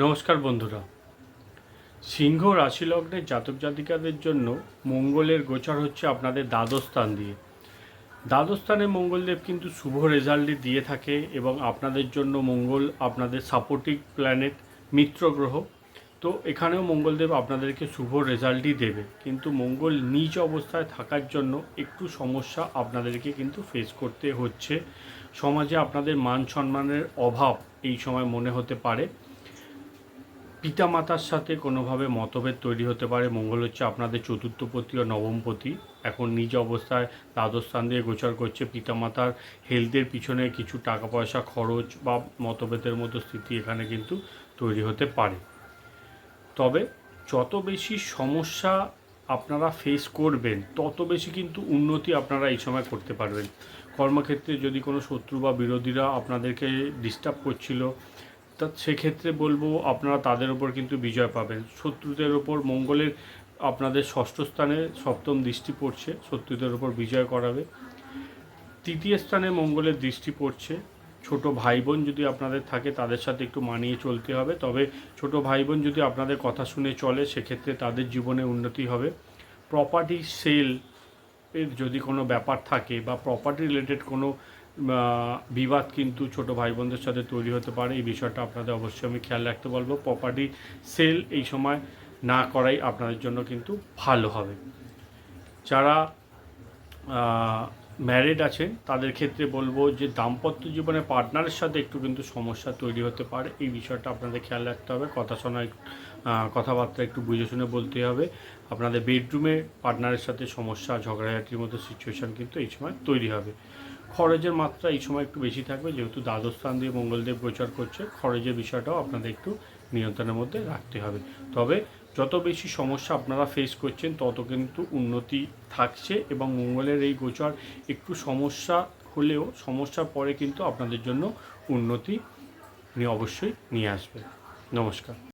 নমস্কার বন্ধুরা। সিংহ রাশি লগ্নের জাতক জাতিকাদের জন্য মঙ্গলের গোচর হচ্ছে আপনাদের দ্বাদশ স্থান দিয়ে। দ্বাদশ স্থানে মঙ্গলদেব কিন্তু শুভ রেজাল্টই দিয়ে থাকে এবং আপনাদের জন্য মঙ্গল আপনাদের সাপোর্টিভ প্ল্যানেট, মিত্র গ্রহ। তো এখানেও মঙ্গলদেব আপনাদেরকে শুভ রেজাল্টই দেবে, কিন্তু মঙ্গল নিজ অবস্থায় থাকার জন্য একটু সমস্যা আপনাদেরকে কিন্তু ফেস করতে হচ্ছে। সমাজে আপনাদের মান সম্মানের অভাব এই সময় মনে হতে পারে। পিতামাতার সাথে কোনোভাবে মতভেদ তৈরি হতে পারে। মঙ্গল হচ্ছে আপনাদের চতুর্থপতি ও নবমপতি, এখন নিজ অবস্থায় দ্বাদশ স্থান দিয়ে গোচর করছে। পিতামাতার হেলথের পিছনে কিছু টাকা পয়সা খরচ বা মতভেদের মতো স্থিতি এখানে কিন্তু তৈরি হতে পারে। তবে যত বেশি সমস্যা আপনারা ফেস করবেন তত বেশি কিন্তু উন্নতি আপনারা এই সময় করতে পারবেন। কর্মক্ষেত্রে যদি কোনো শত্রু বা বিরোধীরা আপনাদেরকে ডিস্টার্ব করছিল, তা সেক্ষেত্রে বলবো আপনারা তাদের ওপর কিন্তু বিজয় পাবেন। শত্রুদের ওপর মঙ্গলের আপনাদের ষষ্ঠ স্থানে সপ্তম দৃষ্টি পড়ছে, শত্রুদের ওপর বিজয় করাবে। তৃতীয় স্থানে মঙ্গলের দৃষ্টি পড়ছে। ছোট ভাই বোন যদি আপনাদের থাকে তাদের সাথে একটু মানিয়ে চলতে হবে, তবে ছোট ভাই বোন যদি আপনাদের কথা শুনে চলে সেক্ষেত্রে তাদের জীবনে উন্নতি হবে। প্রপার্টি সেল এর যদি কোনো ব্যাপার থাকে বা প্রপার্টি রিলেটেড কোনো বিবাদ কিন্তু ছোট ভাই বোনদের সাথে তৈরি হতে পারে। এই বিষয়টা আপনাদের অবশ্যই আমি খেয়াল রাখতে বলবো। প্রপার্টি সেল এই সময় না করাই আপনাদের জন্য কিন্তু ভালো হবে। যারা ম্যারিড আছেন তাদের ক্ষেত্রে বলবো যে দাম্পত্য জীবনে পার্টনারের সাথে একটু কিন্তু সমস্যা তৈরি হতে পারে। এই বিষয়টা আপনাদের খেয়াল রাখতে হবে। কথাবার্তা একটু বুঝে শুনে বলতে হবে। আপনাদের বেডরুমে পার্টনারের সাথে সমস্যা, ঝগড়াঝাটির মতো সিচুয়েশান কিন্তু এই সময় তৈরি হবে। খরচের মাত্রা এই সময় একটু বেশি থাকবে, যেহেতু দ্বাদশ স্থান দিয়ে মঙ্গলদেব গোচর করছে। খরচের বিষয়টাও আপনাদের একটু নিয়ন্ত্রণের মধ্যে রাখতে হবে। তবে যত বেশি সমস্যা আপনারা ফেস করছেন তত কিন্তু উন্নতি থাকছে, এবং মঙ্গলের এই গোচর একটু সমস্যা হলেও সমস্যার পরে কিন্তু আপনাদের জন্য উন্নতি অবশ্যই নিয়ে আসবে। নমস্কার।